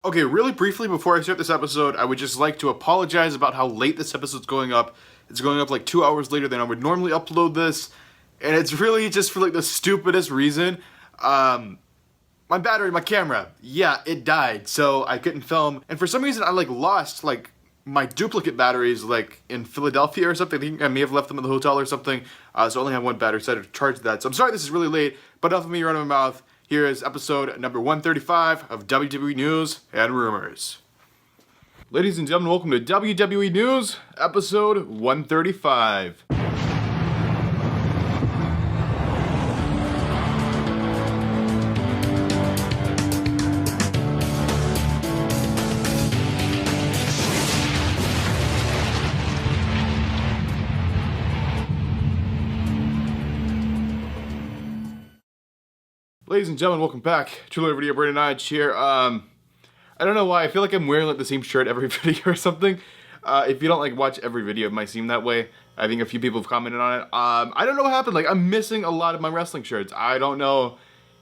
Okay, really briefly before I start this episode, I would just like to apologize about how late this episode's going up. It's going up like 2 hours later than I would normally upload this, and it's really just for like the stupidest reason. My battery, my camera, yeah, it died, so I couldn't film. And for some reason, I like lost like my duplicate batteries like in Philadelphia or something. I think I may have left them at the hotel or something. So I only have one battery, so I had to charge that. So I'm sorry this is really late, but enough of me running my mouth. Here is episode number 135 of WWE News and Rumors. Ladies and gentlemen, welcome to WWE News, episode 135. Ladies and gentlemen, welcome back. Truly Video Brandon Hodge here. I don't know why, I feel like I'm wearing like the same shirt every video or something. If you don't like watch every video, it might seem that way. I think a few people have commented on it. I don't know what happened, like I'm missing a lot of my wrestling shirts. I don't know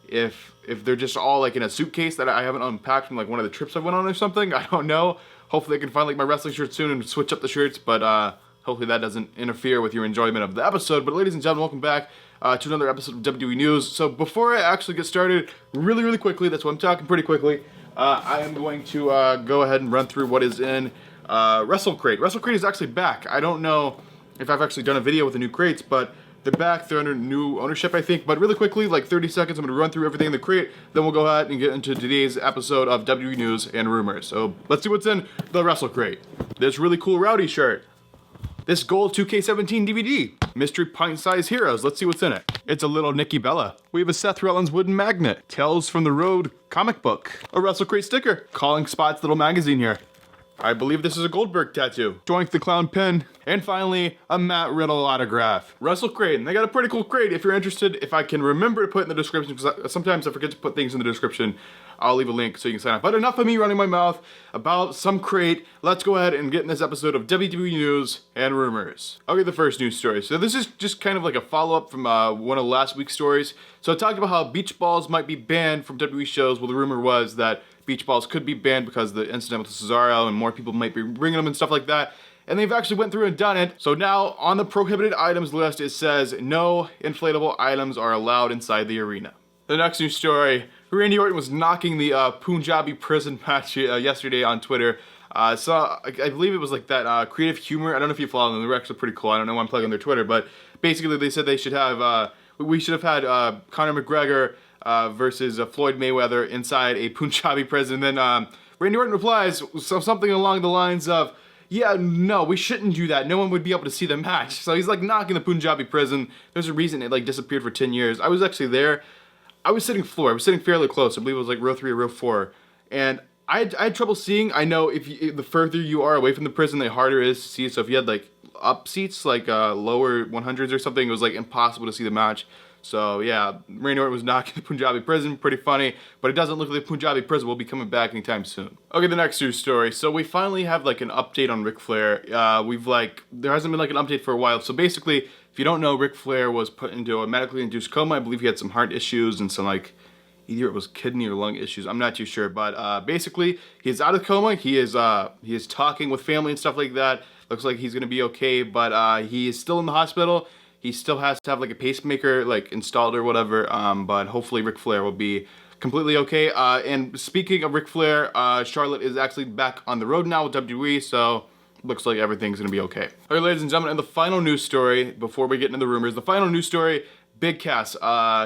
if they're just all like in a suitcase that I haven't unpacked from like one of the trips I went on or something. I don't know. Hopefully I can find like my wrestling shirts soon and switch up the shirts, but hopefully that doesn't interfere with your enjoyment of the episode. But ladies and gentlemen, welcome back to another episode of WWE News. So before I actually get started, really quickly, that's why I'm talking pretty quickly, I am going to go ahead and run through what is in WrestleCrate. WrestleCrate is actually back. I don't know if I've actually done a video with the new crates, but they're back. They're under new ownership, I think. But really quickly, like 30 seconds, I'm going to run through everything in the crate. Then we'll go ahead and get into today's episode of WWE News and Rumors. So let's see what's in the WrestleCrate. This really cool Rowdy shirt. This gold 2K17 DVD. Mystery pint-sized heroes. Let's see what's in it. It's a little Nikki Bella. We have a Seth Rollins wooden magnet. Tales from the Road comic book. A WrestleCrate sticker. Calling Spot's little magazine here. I believe this is a Goldberg tattoo. Doink the Clown pin. And finally, a Matt Riddle autograph. WrestleCrate. And they got a pretty cool crate if you're interested. If I can remember to put in the description, because sometimes I forget to put things in the description, I'll leave a link so you can sign up. But enough of me running my mouth about some crate. Let's go ahead and get in this episode of WWE News and Rumors. Okay, the first news story. So this is just kind of like a follow-up from one of last week's stories. So I talked about how beach balls might be banned from WWE shows. Well, the rumor was that beach balls could be banned because of the incident with Cesaro and more people might be bringing them and stuff like that. And they've actually went through and done it. So now on the prohibited items list, it says no inflatable items are allowed inside the arena. The next news story, Randy Orton was knocking the Punjabi Prison match yesterday on Twitter. So I believe it was like that Creative Humor. I don't know if you follow them. They're actually pretty cool. I don't know why I'm plugging their Twitter, but basically they said they should have, we should have had Conor McGregor versus Floyd Mayweather inside a Punjabi prison. And then Randy Orton replies something along the lines of, yeah, no, we shouldn't do that. No one would be able to see the match. So he's like knocking the Punjabi prison. There's a reason it like disappeared for 10 years. I was actually there. I was sitting floor. I was sitting fairly close. I believe it was like row 3 or row 4. And I had trouble seeing. I know the further you are away from the prison, the harder it is to see. So if you had like up seats, like lower 100s or something, it was like impossible to see the match. So yeah, Randy Orton was knocking the Punjabi prison. Pretty funny. But it doesn't look like the Punjabi prison will be coming back anytime soon. Okay, the next news story. So we finally have like an update on Ric Flair. There hasn't been like an update for a while. So basically, if you don't know, Ric Flair was put into a medically induced coma. I believe he had some heart issues and some like, either it was kidney or lung issues. I'm not too sure. But basically, he's out of coma. He is talking with family and stuff like that. Looks like he's gonna be okay. But he is still in the hospital. He still has to have like a pacemaker like installed or whatever. But hopefully Ric Flair will be completely okay. And speaking of Ric Flair, Charlotte is actually back on the road now with WWE. So looks like everything's gonna be okay. All right, ladies and gentlemen, and the final news story before we get into the rumors, the final news story, Big Cass,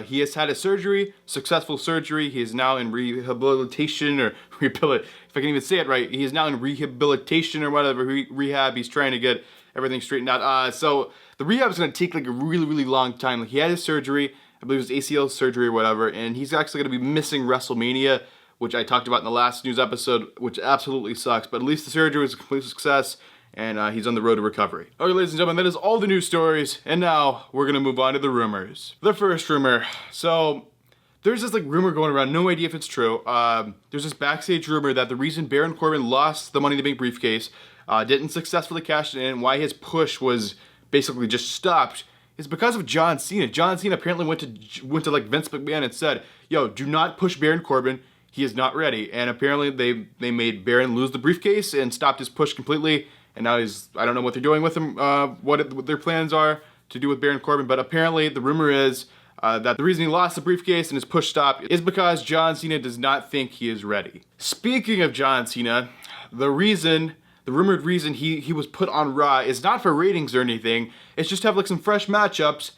he has had a surgery, successful surgery. He is now in rehabilitation or if I can even say it right, he is now in rehabilitation or whatever, rehab. He's trying to get everything straightened out. So the rehab is gonna take like a really long time. Like he had his surgery, I believe it was ACL surgery or whatever, and he's actually gonna be missing WrestleMania, which I talked about in the last news episode, which absolutely sucks. But at least the surgery was a complete success, and he's on the road to recovery. Okay, ladies and gentlemen, that is all the news stories, and now we're gonna move on to the rumors. The first rumor. So there's this like rumor going around, no idea if it's true. There's this backstage rumor that the reason Baron Corbin lost the Money in the Bank briefcase, didn't successfully cash it in, why his push was basically just stopped, is because of John Cena. John Cena apparently went to like Vince McMahon and said, yo, do not push Baron Corbin. he is not ready. And apparently they made Baron lose the briefcase and stopped his push completely. And now I don't know what they're doing with him, what their plans are to do with Baron Corbin. But apparently the rumor is that the reason he lost the briefcase and his push stopped is because John Cena does not think he is ready. Speaking of John Cena, the rumored reason he was put on Raw is not for ratings or anything. It's just to have like some fresh matchups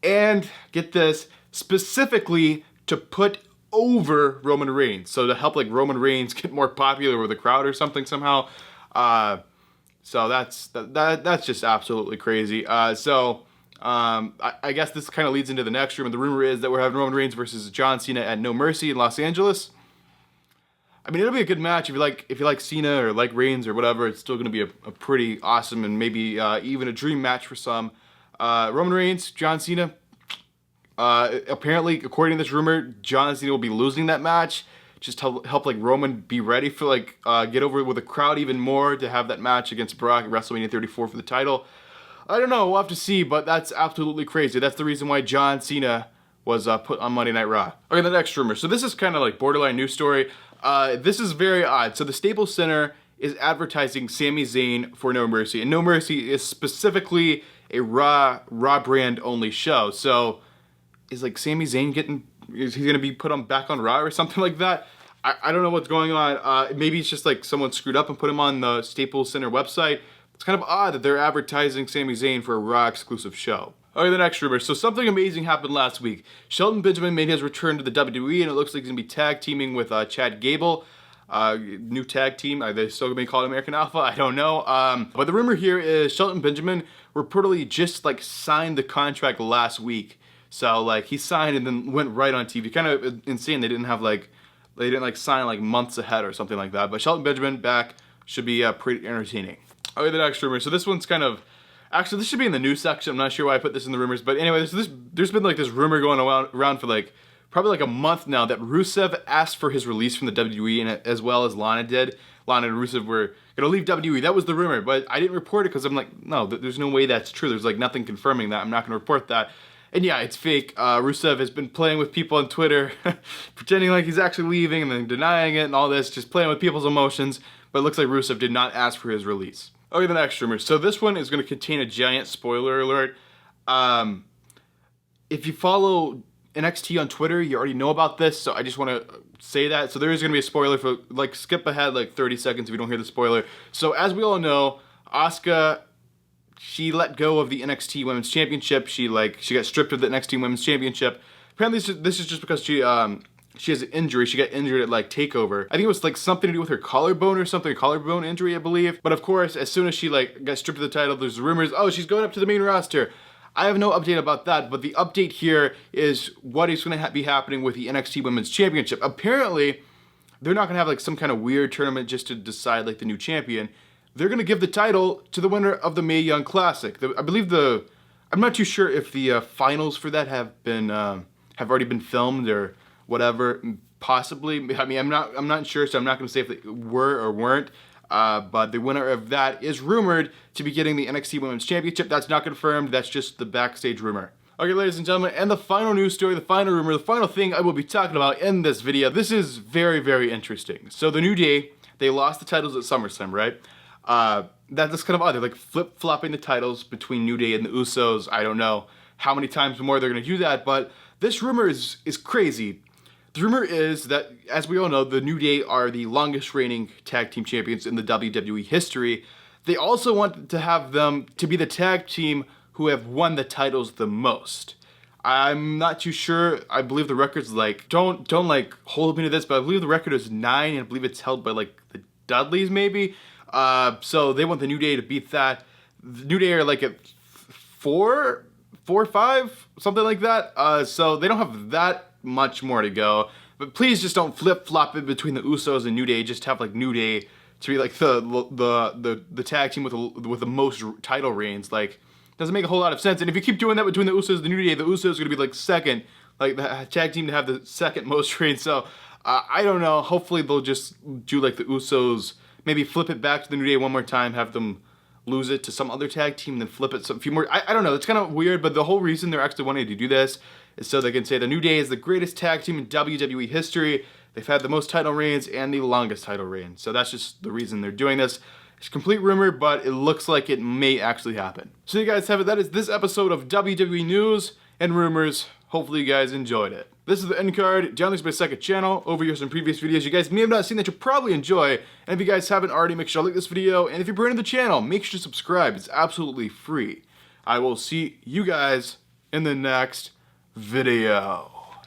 and, get this, specifically to put over Roman Reigns. So to help like Roman Reigns get more popular with the crowd or something somehow. So that's just absolutely crazy. I guess this kind of leads into the next rumor. The rumor is that we're having Roman Reigns versus John Cena at No Mercy in Los Angeles. I mean, it'll be a good match if you like Cena or like Reigns or whatever. It's still going to be a pretty awesome and maybe even a dream match for some. Roman Reigns, John Cena. Apparently, according to this rumor, John Cena will be losing that match. Just help like Roman be ready for like get over with the crowd even more to have that match against Brock at WrestleMania 34 for the title. I don't know, we'll have to see, but that's absolutely crazy. That's the reason why John Cena was put on Monday Night Raw. Okay, the next rumor. So this is kind of like borderline news story. This is very odd. So the Staples Center is advertising Sami Zayn for No Mercy, and No Mercy is specifically a Raw brand only show. So is like Sami Zayn is he gonna be put back on Raw or something like that? I don't know what's going on. Maybe it's just like someone screwed up and put him on the Staples Center website. It's kind of odd that they're advertising Sami Zayn for a Raw exclusive show. Okay, the next rumor. So something amazing happened last week. Shelton Benjamin made his return to the WWE, and it looks like he's going to be tag teaming with Chad Gable. New tag team. Are they still going to be called American Alpha? I don't know. But the rumor here is Shelton Benjamin reportedly just like signed the contract last week. So like he signed and then went right on TV. Kind of insane. They didn't sign like months ahead or something like that. But Shelton Benjamin back should be pretty entertaining. Okay, the next rumor. So this one's kind of, actually this should be in the news section. I'm not sure why I put this in the rumors, but anyway, there's been like this rumor going around for like probably like a month now that Rusev asked for his release from the WWE, and as well as Lana did. Lana and Rusev were gonna leave WWE. That was the rumor, but I didn't report it because I'm like, no, there's no way that's true. There's like nothing confirming that. I'm not gonna report that. And yeah, it's fake. Rusev has been playing with people on Twitter, pretending like he's actually leaving and then denying it and all this, just playing with people's emotions. But it looks like Rusev did not ask for his release. Okay, the next rumor. So this one is going to contain a giant spoiler alert. If you follow NXT on Twitter, you already know about this, so I just want to say that. So there is going to be a spoiler for, like, skip ahead like 30 seconds if you don't hear the spoiler. So as we all know, Asuka, she let go of the NXT Women's Championship. She got stripped of the NXT Women's Championship. Apparently this is just because she has an injury. She got injured at like TakeOver. I think it was like something to do with her collarbone or something, a collarbone injury, I believe. But of course, as soon as she like got stripped of the title, there's rumors, oh, she's going up to the main roster. I have no update about that, but the update here is what is going to be happening with the NXT Women's Championship. Apparently, they're not going to have like some kind of weird tournament just to decide like the new champion. They're going to give the title to the winner of the Mae Young Classic. I believe I'm not too sure if the finals for that have already been filmed or whatever, possibly. I mean, I'm not sure, so I'm not going to say if they were or weren't. But the winner of that is rumored to be getting the NXT Women's Championship. That's not confirmed. That's just the backstage rumor. Okay, ladies and gentlemen, and the final news story, the final rumor, the final thing I will be talking about in this video. This is very, very interesting. So the New Day, they lost the titles at SummerSlam, right? That's kind of odd. They're like flip-flopping the titles between New Day and the Usos. I don't know how many times more they're going to do that, but this rumor is crazy. The rumor is that, as we all know, the New Day are the longest reigning tag team champions in the WWE history. They also want to have them to be the tag team who have won the titles the most. I'm not too sure. I believe the record's like, don't like hold me to this, but I believe the record is 9, and I believe it's held by like the Dudleys maybe. So they want the New Day to beat that. The New Day are like at 4 or 5, something like that. So they don't have that much more to go, but please just don't flip-flop it between the Usos and New Day. Just have like New Day to be like the tag team with the most title reigns. Like, doesn't make a whole lot of sense. And if you keep doing that between the Usos and the New Day, the Usos are gonna be like second, like the tag team to have the second most reigns. So I don't know. Hopefully they'll just do like the Usos, maybe flip it back to the New Day one more time, have them lose it to some other tag team, then flip it a few more. I don't know. It's kind of weird, but the whole reason they're actually wanting to do this is so they can say the New Day is the greatest tag team in WWE history. They've had the most title reigns and the longest title reign. So that's just the reason they're doing this. It's complete rumor, but it looks like it may actually happen. So you guys have it. That is this episode of WWE News and Rumors. Hopefully you guys enjoyed it. This is the end card. Down there's my second channel. Over here some previous videos you guys may have not seen that you'll probably enjoy. And if you guys haven't already, make sure to like this video. And if you're brand new to the channel, make sure to subscribe. It's absolutely free. I will see you guys in the next video.